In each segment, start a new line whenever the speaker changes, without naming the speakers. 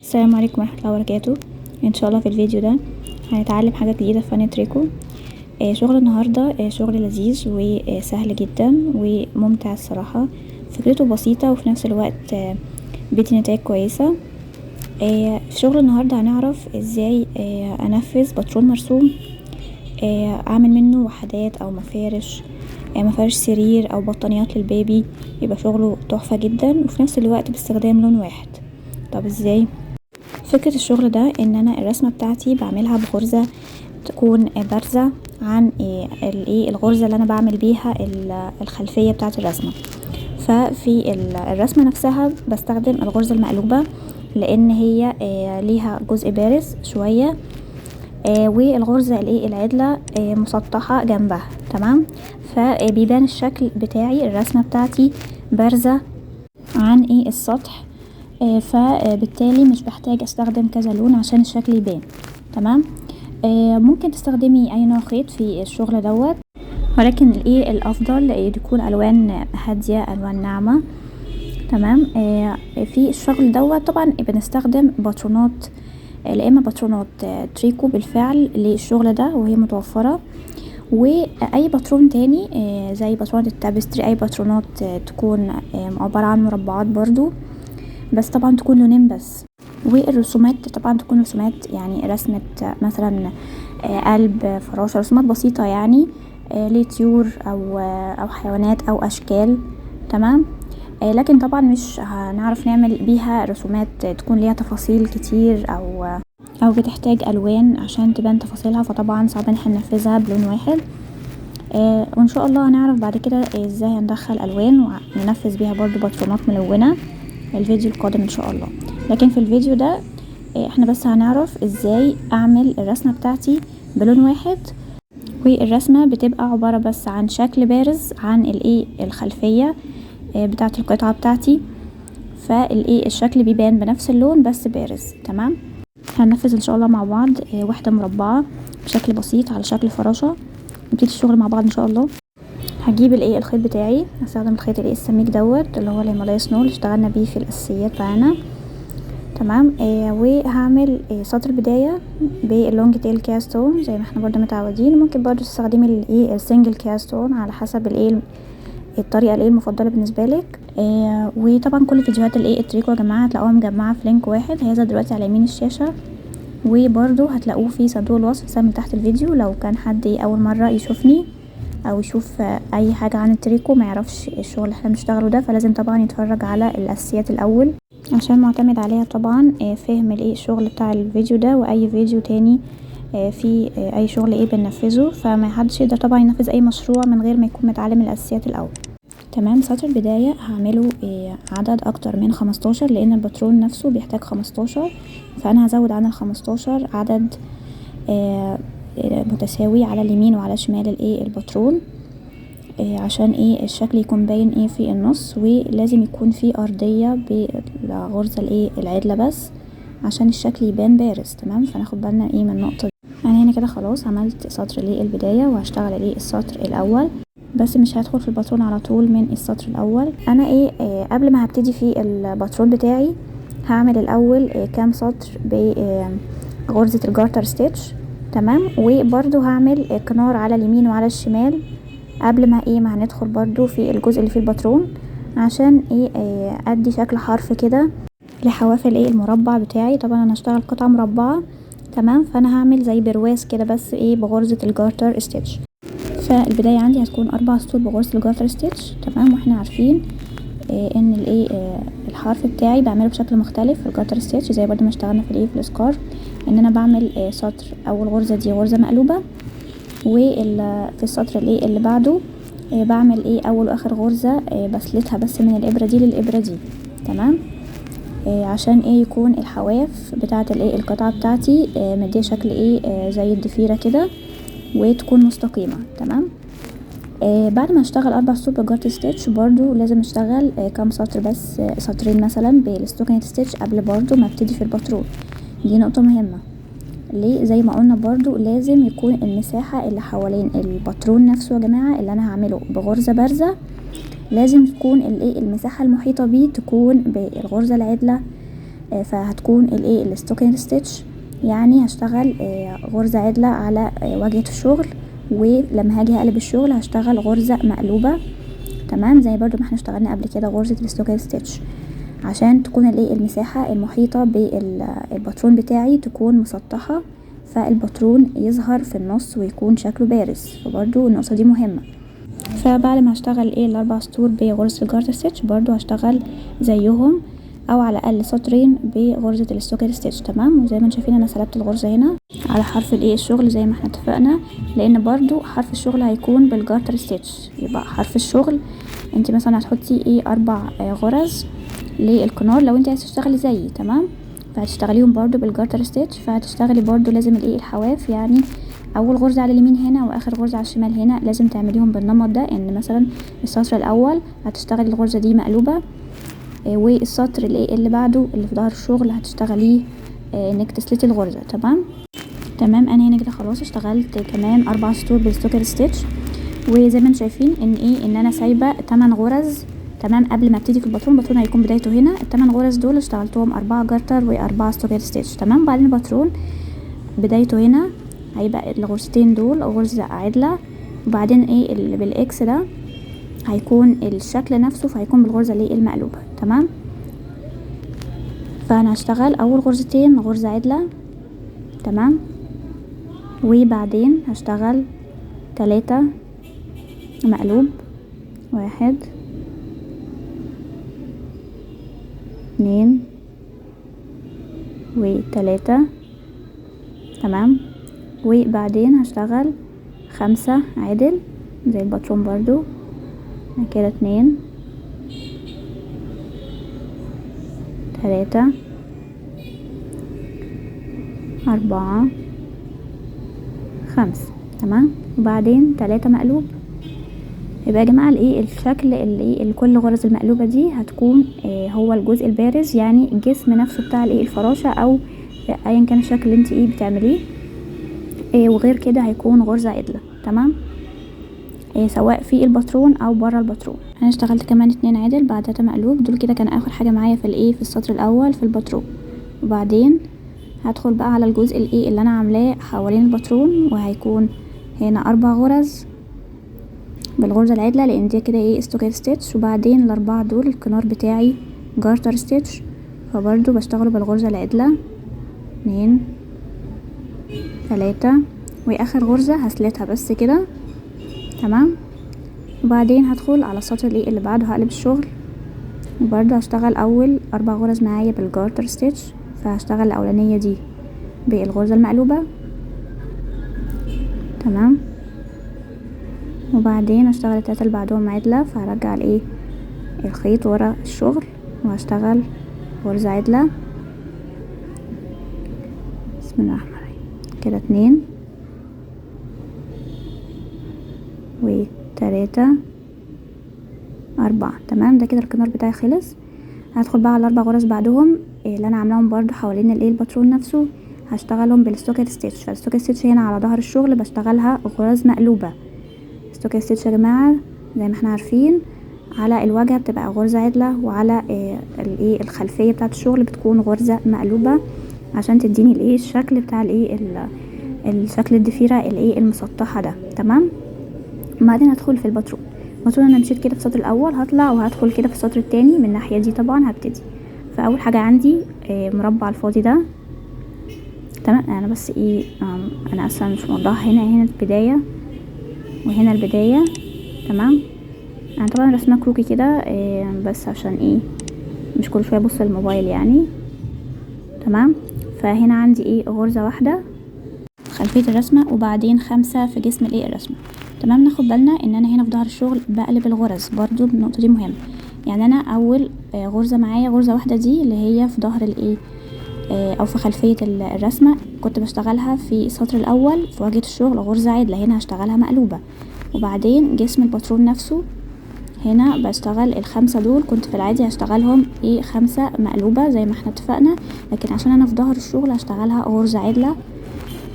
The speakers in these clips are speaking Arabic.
السلام عليكم ورحمة الله وبركاته. ان شاء الله في الفيديو ده هنتعلم حاجة جديدة في فن تريكو. شغل النهاردة شغل لذيذ وسهل جدا وممتع الصراحة. فكرته بسيطة وفي نفس الوقت بيدي نتائج كويسة. في شغل النهاردة هنعرف ازاي انفذ باترون مرسوم، اعمل منه وحدات او مفارش، مفارش سرير او بطانيات للبيبي. يبقى شغله تحفة جدا وفي نفس الوقت باستخدام لون واحد. طب ازاي؟ فكرة الشغل ده ان انا الرسمة بتاعتي بعملها بغرزة تكون بارزة عن الغرزة اللي انا بعمل بيها الخلفية بتاعت الرسمة. ففي الرسمة نفسها بستخدم الغرزة المقلوبة لان هي ليها جزء بارز شوية، والغرزة العدلة مسطحة جنبها. تمام، فبيبان الشكل بتاعي الرسمة بتاعتي بارزة عن السطح. فبالتالي مش بحتاج استخدم كذا لون عشان الشكل يبان. تمام. ممكن تستخدمي اي نوع خيط في الشغل دوت، ولكن الافضل يكون الوان هادية، الوان ناعمة. تمام. في الشغل دوت طبعا بنستخدم باترونات، لا اما باترونات تريكو بالفعل للشغل ده وهي متوفرة، واي باترون تاني زي باترونات التابستري، اي باترونات تكون عبارة عن مربعات برضو، بس طبعا تكون لونين بس. والرسومات طبعا تكون رسومات يعني رسمة مثلا قلب، فراشة، رسومات بسيطة يعني لطيور او حيوانات او اشكال. تمام. لكن طبعا مش هنعرف نعمل بيها رسومات تكون ليها تفاصيل كتير او بتحتاج الوان عشان تبان تفاصيلها، فطبعا صعب ان احنا ننفذها بلون واحد. وان شاء الله هنعرف بعد كده ازاي هندخل الوان وننفذ بيها برضو باترونات ملونة الفيديو القادم ان شاء الله. لكن في الفيديو ده احنا بس هنعرف ازاي اعمل الرسمة بتاعتي بلون واحد، والرسمة بتبقى عبارة بس عن شكل بارز عن الخلفية بتاعت القطعة بتاعتي، الشكل بيبان بنفس اللون بس بارز. تمام. هننفذ ان شاء الله مع بعض وحدة مربعة بشكل بسيط على شكل فراشة. نبتدي الشغل مع بعض ان شاء الله. هجيب الخيط بتاعي، هستخدم الخيط السميك دوت اللي هو الهيمالايا سنو اللي اشتغلنا بيه في الاساسيات بتاعنا. تمام. وهعمل سطر بداية باللونج تيل كاستون زي ما احنا برضو متعودين. ممكن برضو تستخدمي السنجل كاستون على حسب الطريقة المفضلة بالنسبة لك. وطبعا كل فيديوهات التريكو يا جماعة هتلاقوها مجمعة في لينك واحد هيظهر دلوقتي على يمين الشاشة، وبرضو هتلاقوه في صندوق الوصف من تحت الفيديو لو كان حد اول مرة يشوفني او يشوف اي حاجة عن التريكو ما يعرفش الشغل اللي احنا بنشتغله ده، فلازم طبعا يتفرج على الاساسيات الاول عشان معتمد عليها طبعا فهم الشغل بتاع الفيديو ده واي فيديو تاني في اي شغل بننفذه. فما حدش يقدر طبعا ينفذ اي مشروع من غير ما يكون متعلم الاساسيات الاول. تمام. سطر البداية هعمله عدد اكتر من 15 لان الباترون نفسه بيحتاج 15، فانا هزود عن 15 عدد متساوي على اليمين وعلى شمال الباترون عشان الشكل يكون باين في النص، ولازم يكون في ارضية بالغرزة العدلة بس عشان الشكل يبان بارز. تمام. فناخد بالنا من النقطة دي. انا هنا كده خلاص عملت سطر البداية وهشتغل السطر الاول، بس مش هدخل في الباترون على طول من السطر الاول. انا قبل ما هبتدي في الباترون بتاعي هعمل الاول كام سطر بغرزة الجارتر ستيتش. تمام. وبرضو هعمل كنار على اليمين وعلى الشمال قبل ما هندخل برضو في الجزء اللي فيه الباترون عشان ادي شكل حرف كده لحوافل المربع بتاعي. طبعا انا هشتغل قطعة مربعة. تمام. فانا هعمل زي برواز كده بس بغرزة الجارتر ستيتش. فالبداية عندي هتكون 4 سطور بغرزة الجارتر ستيتش. تمام. واحنا عارفين ان الحرف بتاعي بعمله بشكل مختلف في الجارتر ستيتش زي برضو ما اشتغلنا في في السكار، ان انا بعمل سطر اول غرزة دي غرزة مقلوبة، وفي السطر اللي بعده بعمل اول واخر غرزة بسلتها بس من الابرة دي للابرة دي. تمام. عشان يكون الحواف بتاعة القطعة بتاعتي مديه شكل زي الضفيرة كده وتكون مستقيمة. تمام. بعد ما اشتغل 4 سطور بالجارتر ستيتش برضو لازم اشتغل كام سطر بس سطرين مثلا بالستوكينج ستيتش قبل برضو ما ابتدي في الباترون. دي نقطة مهمة. ليه؟ زي ما قلنا برضو لازم يكون المساحة اللي حوالين الباترون نفسه يا جماعة اللي انا هعمله بغرزة بارزة لازم تكون المساحة المحيطة بيه تكون بالغرزة العدلة فهتكون الايه الستوكينج ستيتش، يعني هشتغل غرزة عدلة على واجهة الشغل، ولما هاجي هقلب الشغل هشتغل غرزة مقلوبة. تمام، زي برضو ما احنا اشتغلنا قبل كده غرزة الستوكينج ستيتش، عشان تكون الايه المساحة المحيطة بالباترون بتاعي تكون مسطحة، فالباترون يظهر في النص ويكون شكله بارز، فبرضو النقطة دي مهمة. فبعد ما هشتغل ال4 سطور بغرزة الجارتر ستيتش، برضو هشتغل زيهم او على الاقل سطرين بغرزة الستوكينج ستيتش. تمام، وزي ما انتم شايفين انا سلبت الغرزة هنا على حرف الايه الشغل زي ما احنا اتفقنا، لان برضو حرف الشغل هيكون بالجارتر ستيتش. يبقى حرف الشغل انت مثلا هتحطي 4 غرز للكنار لو انت عايزه تشتغلي زيي. تمام، فهتشتغليهم برضو بالجارتر ستيتش، فهتشتغلي برضو لازم الحواف، يعني اول غرزة على اليمين هنا واخر غرزة على الشمال هنا لازم تعمليهم بالنمط ده. ان مثلا السطر الاول هتشتغلي الغرزة دي مقلوبة، والسطر اللي بعده اللي في ظهر الشغل هتشتغليه انك تسلتي الغرزة. تمام، انا هنا كده خلاص اشتغلت كمان 4 سطور بالستوكينج ستيتش، وزي ما انتم شايفين ان انا سايبه 8 غرز. تمام، قبل ما ابتدي في الباترون هيكون بدايته هنا. ال8 غرز دول اشتغلتهم 4 جارتر و4 ستوكينج ستيتش. تمام، بعدين الباترون بدايته هنا هيبقى الغرزتين دول غرزة عدلة، وبعدين اللي بالاكس ده هيكون الشكل نفسه، فهيكون بالغرزة المقلوبة. تمام، فانا هشتغل اول غرزتين غرزة عدلة. تمام، وبعدين هشتغل 3 مقلوب، 1 2 و3. تمام، وبعدين هشتغل 5 عدل زي الباترون برضو كده، 2 3 4 5. تمام، وبعدين 3 مقلوب. يبقى يا جماعه الشكل اللي كل غرز المقلوبه دي هتكون هو الجزء البارز، يعني الجسم نفسه بتاع الفراشه او ايا كان الشكل اللي انت بتعمليه، وغير كده هيكون غرزه عدله. تمام، سواء في الباترون او بره الباترون. انا اشتغلت كمان 2 عدل بعد 3 مقلوب. دول كده كان اخر حاجه معايا في السطر الاول في الباترون، وبعدين هدخل بقى على الجزء اللي انا عاملاه حوالين الباترون، وهيكون هنا 4 غرز بالغرزة العدلة لان دي كده ستوكينج ستيتش، وبعدين ال4 دول الكنار بتاعي جارتر ستيتش، فبرضو بشتغله بالغرزة العدلة 2 3، واخر غرزة هسلتها بس كده. تمام، وبعدين هدخل على السطر اللي بعده هقلب الشغل، وبرضو هشتغل اول 4 غرز معايا بالجارتر ستيتش، فهشتغل الاولانية دي بالغرزة المقلوبة. تمام، وبعدين هشتغل ال3 اللي بعدهم عدلة، فهرجع الخيط ورا الشغل وهشتغل غرزة عدلة. بسم الله الرحمن الرحيم كده 2 و3 4. تمام، ده كده الكنار بتاعي خلص. هدخل بقى على 4 غرز بعدهم اللي انا عاملاهم برضو حوالين الباترون نفسه، هشتغلهم بالستوكينج ستيتش. فالستوكينج ستيتش هنا على ظهر الشغل بشتغلها غرز مقلوبة. ستوكينج ستيتش يا جماعه زي ما احنا عارفين على الواجهه بتبقى غرزه عدله، وعلى الخلفيه بتاعه الشغل بتكون غرزه مقلوبه، عشان تديني الشكل بتاع الشكل الضفيره المسطحه ده. تمام، بعدين هدخل في الباترون. انا مشيت كده في السطر الاول، هطلع وهدخل كده في السطر التاني من الناحيه دي. طبعا هبتدي فاول حاجه عندي مربع الفاضي ده. تمام، انا بس انا اصلا مش موضحه هنا البدايه وهنا البداية. تمام، انا طبعا رسمه كروكي كده بس عشان مش كل شويه ابص الموبايل يعني. تمام، فهنا عندي غرزه واحده خلفيه الرسمه، وبعدين 5 في جسم الرسمه. تمام، ناخد بالنا ان انا هنا في ظهر الشغل بقلب الغرز، برضو النقطه دي مهمه. يعني انا اول غرزه معايا غرزه واحده دي اللي هي في ظهر او في خلفيه الرسمه كنت بشتغلها في السطر الاول في واجهه الشغل غرزه عدله، هنا هشتغلها مقلوبه. وبعدين جسم الباترون نفسه هنا بشتغل ال5 دول، كنت في العادي هشتغلهم 5 مقلوبة زي ما احنا اتفقنا، لكن عشان انا في ظهر الشغل هشتغلها غرزة عدلة.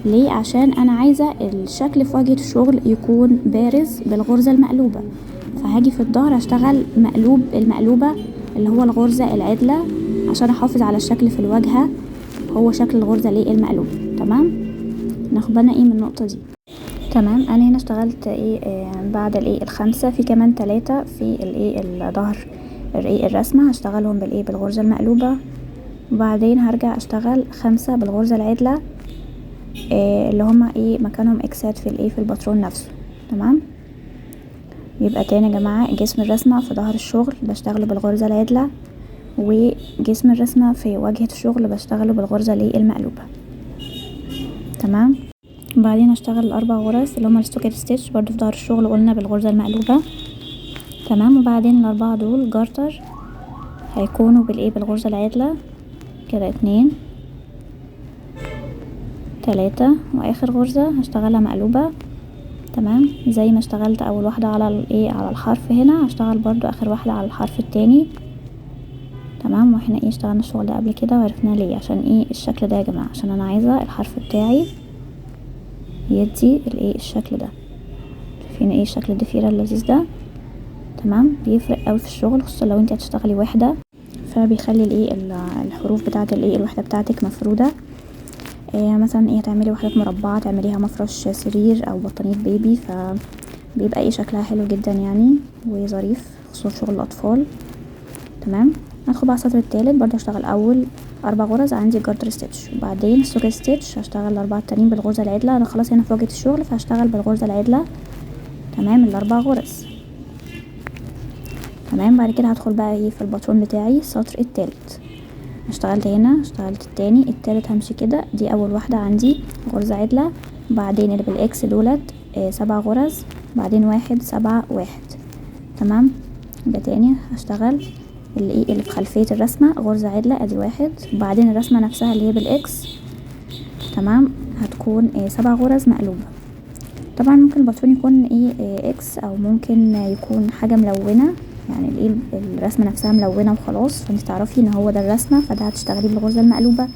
ليه؟ عشان انا عايزة الشكل في واجهة الشغل يكون بارز بالغرزة المقلوبة، فهاجي في الظهر هشتغل مقلوب المقلوبة اللي هو الغرزة العدلة عشان احافظ على الشكل في الواجهة هو شكل الغرزة الايه المقلوب. تمام، ناخد بالنا ايه من النقطة دي. تمام، انا هنا اشتغلت بعد الايه 5 في كمان 3 في الايه الظهر الرسمة هشتغلهم بالغرزة المقلوبة، وبعدين هرجع اشتغل 5 بالغرزة العدلة اللي هما مكانهم اكسات في الباترون نفسه. تمام، يبقى تاني يا جماعة جسم الرسمة في ظهر الشغل بشتغله بالغرزة العدلة، وجسم الرسمة في واجهة الشغل بشتغله بالغرزة المقلوبة. تمام، بعدين هشتغل ال4 غرز اللي هما الستوكيت ستيتش برضو في ظهر الشغل قلنا بالغرزة المقلوبة. تمام، وبعدين ال4 دول جارتر هيكونوا بالغرزة العدلة كده 2 3، واخر غرزة هشتغلها مقلوبة. تمام، زي ما اشتغلت اول واحدة على على الحرف هنا هشتغل برضو اخر واحدة على الحرف التاني. تمام، واحنا اشتغلنا الشغل ده قبل كده وعرفنا ليه، عشان الشكل ده يا جماعة، عشان انا عايزة الحرف بتاعي يدي الشكل ده. شايفين الشكل الضفيرة اللذيذ ده؟ تمام، بيفرق قوي في الشغل، خصوصا لو انت هتشتغلي وحدة، فبيخلي الحروف بتاعت الوحدة بتاعتك مفرودة. مثلا هتعملي وحدات مربعة، تعمليها مفرش سرير او بطانية بيبي، فبيبقى شكلها حلو جدا يعني وظريف، خصوصا شغل الاطفال. تمام، هدخل بقى السطر التالت برضه هشتغل اول 4 غرز عندي جارتر ستيتش، وبعدين السوكت ستيتش هشتغل ال4 التانيين بالغرزة العدلة. انا خلاص هنا في واجهة الشغل فهشتغل بالغرزة العدلة. تمام، ال4 غرز. تمام، بعد كده هدخل بقى في الباترون بتاعي السطر التالت. اشتغلت هنا، اشتغلت التاني التالت، همشي كده، دي اول واحدة عندي غرزة عدلة، بعدين اللي بالاكس دولت 7 غرز، بعدين 1 7 1. تمام، يبقى تاني هشتغل اللي في خلفية الرسمة غرزة عدلة ادي 1، وبعدين الرسمة نفسها اللي هي بالاكس. تمام، هتكون 7 غرز مقلوبة. طبعا ممكن الباترون يكون اكس، او ممكن يكون حاجة ملونة، يعني الرسمة نفسها ملونة وخلاص، فانت تعرفي ان هو ده الرسمة، فده هتشتغلي بالغرزة المقلوبة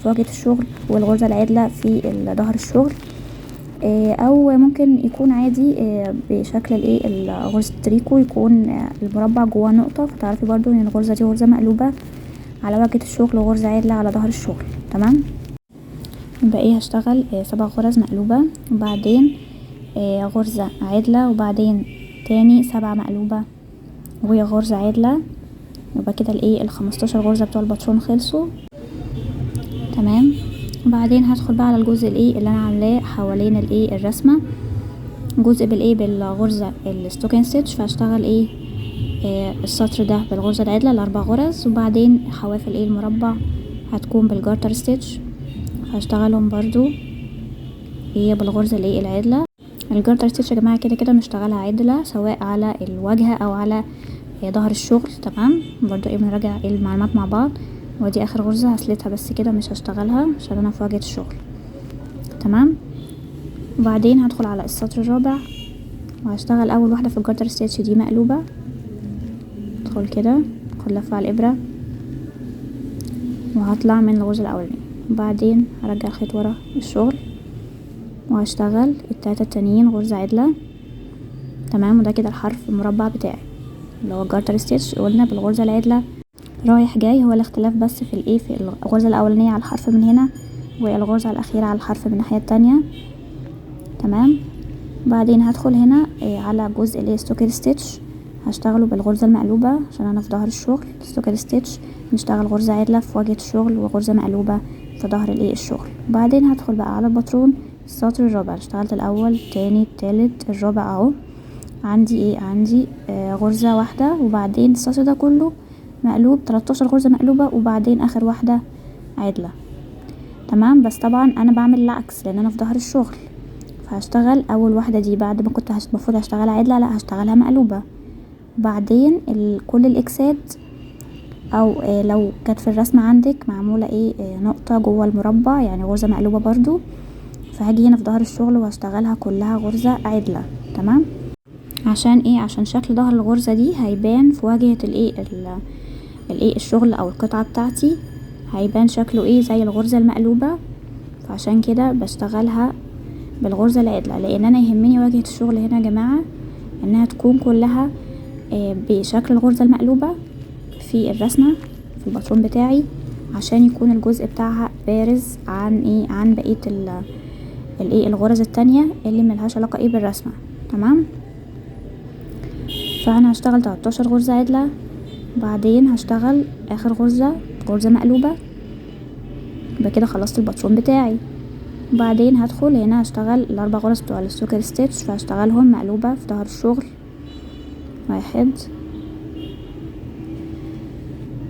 في واجهة الشغل والغرزة العدلة في ظهر الشغل. او ممكن يكون عادي بشكل غرزة التريكو، يكون المربع جواه نقطة، فتعرفي برضو ان الغرزة دي غرزة مقلوبة على واجهة الشغل وغرزة عدلة على ظهر الشغل. تمام، يبقى هشتغل 7 غرز مقلوبة، وبعدين غرزة عدلة، وبعدين تاني 7 مقلوبة وغرزة عدلة، يبقى كده ال15 غرزة بتوع الباترون خلصوا. تمام، وبعدين هدخل بقى على الجزء اللي انا عاملاه حوالين الرسمة، جزء بالغرزة الستوكين ستيتش، فهشتغل السطر ده بالغرزة العدلة ال4 غرز، وبعدين حوافل المربع هتكون بالجارتر ستيتش، هشتغلهم برضو بالغرزة العدلة. الجارتر ستيتش يا جماعة كده كده بنشتغلها عدلة سواء على الواجهة او على ظهر الشغل. تمام، برضو بنراجع المعلومات مع بعض. ودي اخر غرزة هسلتها بس كده، مش هشتغلها عشان انا في واجهة الشغل. تمام، وبعدين هدخل على السطر الرابع وهشتغل اول واحدة في الجارتر ستيتش دي مقلوبة. ادخل كده، ادخل لفة على الابرة وهطلع من الغرزة الاولانية، وبعدين هرجع الخيط ورا الشغل وهشتغل ال3 التانيين غرزة عدلة. تمام، وده كده الحرف المربع بتاعي اللي هو الجارتر ستيتش قلنا بالغرزة العدلة رايح جاي، هو الاختلاف بس في في الغرزة الاولانية على الحرف من هنا، والغرزة الاخيرة على الحرف من الناحية التانية. تمام، بعدين هدخل هنا على جزء الستوكيت ستيتش هشتغله بالغرزة المقلوبة عشان انا في ظهر الشغل. الستوكيت ستيتش نشتغل غرزة عدلة في واجهة الشغل وغرزة مقلوبة في ظهر الشغل. بعدين هدخل بقى على الباترون السطر الرابع، اشتغلت الاول التاني التالت الرابع اهو، عندي عندي غرزة واحدة، وبعدين السطر ده كله مقلوب 13 غرزة مقلوبة، وبعدين اخر واحدة عدلة. تمام، بس طبعا انا بعمل العكس لان انا في ظهر الشغل، فهشتغل اول واحدة دي بعد ما كنت المفروض هشتغلها عدلة، لا هشتغلها مقلوبة. بعدين كل الاكسات او لو كانت في الرسمة عندك معمولة نقطة جوه المربع يعني غرزة مقلوبة برضو، فهاجي هنا في ظهر الشغل وهشتغلها كلها غرزة عدلة. تمام، عشان عشان شكل ظهر الغرزة دي هيبان في واجهة الشغل او القطعة بتاعتي، هيبان شكله زي الغرزة المقلوبة، فعشان كده بشتغلها بالغرزة العدلة، لان انا يهمني واجهة الشغل هنا يا جماعة انها تكون كلها بشكل الغرزة المقلوبة في الرسمة في الباترون بتاعي عشان يكون الجزء بتاعها بارز عن بقية الغرز التانية اللي ملهاش علاقة بالرسمة. تمام. فانا هشتغل 13 غرزة عدلة، بعدين هشتغل اخر غرزة مقلوبة، يبقى كده خلصت الباترون بتاعي. بعدين هدخل هنا هشتغل ال4 غرز بتوع السوكر ستيتش، فهشتغلهم مقلوبة في ظهر الشغل، 1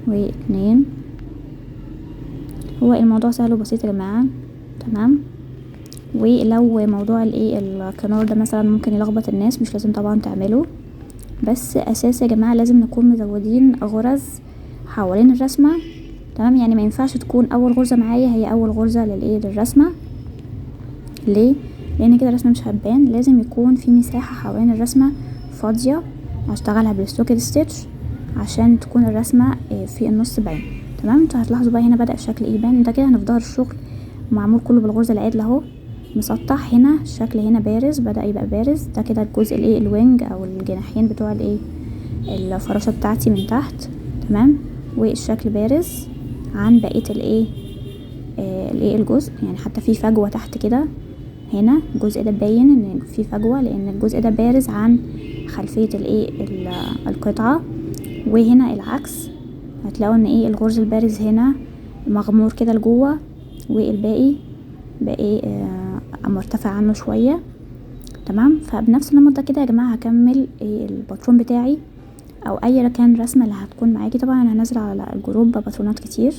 و2. هو الموضوع سهل وبسيط يا جماعة. تمام. ولو موضوع الكنار ده مثلا ممكن يلخبط الناس، مش لازم طبعا تعمله، بس اساس يا جماعة لازم نكون مزودين غرز حوالين الرسمة. تمام. يعني ما ينفعش تكون اول غرزة معايا هي اول غرزة للرسمة. ليه؟ لان كده الرسمة مش هتبان، لازم يكون في مساحة حوالين الرسمة فاضية هشتغلها بالسوكر ستيتش عشان تكون الرسمة في النص باين. تمام. انتوا هتلاحظوا بقى هنا بدأ الشكل يبان، ده كده هنا في ظهر الشغل معمول كله بالغرزة العدلة اهو، مسطح. هنا الشكل هنا بارز، بدأ يبقى بارز، ده كده الجزء الوينج او الجناحين بتوع الفراشة بتاعتي من تحت. تمام. والشكل بارز عن بقية الجزء، يعني حتى في فجوة تحت كده. هنا الجزء ده باين ان في فجوة لان الجزء ده بارز عن خلفية القطعة. وهنا العكس، هتلاقوا ان الغرز البارز هنا مغمور كده لجوه، والباقي مرتفع عنه شوية. تمام. فبنفس النمط ده كده يا جماعة هكمل الباترون بتاعي او اي كان رسمة اللي هتكون معاكي. طبعا انا هنزل على الجروب باترونات كتير.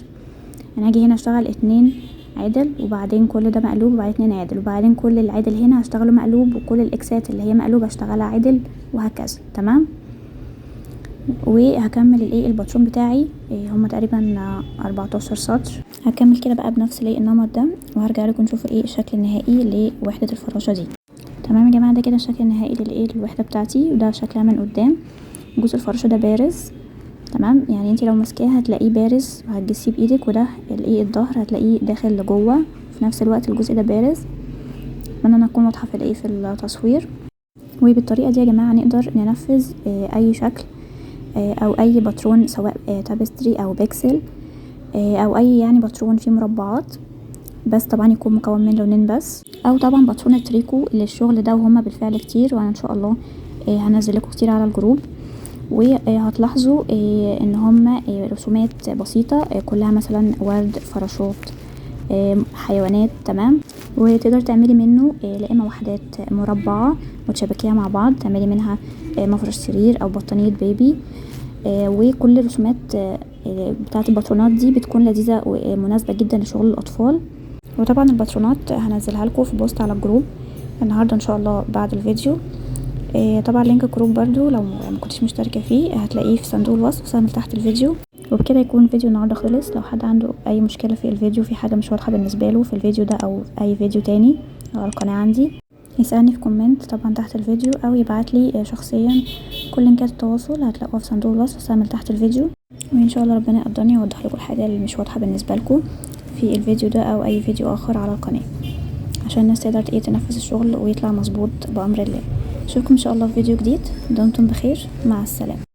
انا هاجي هنا اشتغل 2 عدل، وبعدين كل ده مقلوب، وبعدين 2 عدل، وبعدين كل العدل هنا هشتغله مقلوب، وكل الاكسات اللي هي مقلوبة هشتغلها عدل، وهكذا. تمام. وهكمل الباترون بتاعي، هما تقريبا 14 سطر. هكمل كده بقى بنفس النمط ده، وهرجع لكم نشوف الشكل النهائي لوحدة الفراشة دي. تمام يا جماعة، ده كده الشكل النهائي للوحدة بتاعتي، وده شكلها من قدام. جزء الفراشة ده بارز. تمام. يعني انتي لو ماسكاها هتلاقيه بارز وهتجسيه بايدك، وده الظهر هتلاقيه داخل لجوه في نفس الوقت الجزء ده بارز. اتمنى ان اكون واضحة في التصوير. وبالطريقة دي يا جماعة نقدر ننفذ اي شكل او اي باترون، سواء تابستري او بيكسل او اي يعني باترون فيه مربعات، بس طبعا يكون مكون من لونين بس، او طبعا باترون التريكو للشغل ده، وهما بالفعل كتير، وانا ان شاء الله هنزل لكم كتير على الجروب. وهتلاحظوا ان هما رسومات بسيطة، كلها مثلا ورد، فراشات، حيوانات. تمام. وتقدر تعملي منه لا اما وحدات مربعة وتشبكيها مع بعض، تعملي منها مفرش سرير او بطانية بيبي. وكل الرسومات بتاعت الباترونات دي بتكون لذيذة ومناسبة جدا لشغل الاطفال. وطبعا الباترونات هنزلها لكم في بوست على الجروب النهاردة ان شاء الله بعد الفيديو. طبعا لينك الجروب برضو لو ما كنتش مشتركة فيه هتلاقيه في صندوق الوصف سهل تحت الفيديو. وبكده يكون الفيديو النهاردة خلص. لو حد عنده اي مشكلة في الفيديو، في حاجة مش واضحة بالنسبة له في الفيديو ده او اي فيديو تاني على القناة عندي، يسألني في كومنت طبعا تحت الفيديو، او يبعتلي شخصيا. كل لينكات التواصل هتلاقوها في صندوق الوصف سهل تحت الفيديو. وان شاء الله ربنا يقدرني ويوضح لكم الحاجة اللي مش واضحة بالنسبة لكم في الفيديو ده او اي فيديو اخر على القناة، عشان الناس تقدر تنفذ الشغل ويطلع مظبوط بأمر الله. اشوفكم ان شاء الله في فيديو جديد. دمتم بخير، مع السلامة.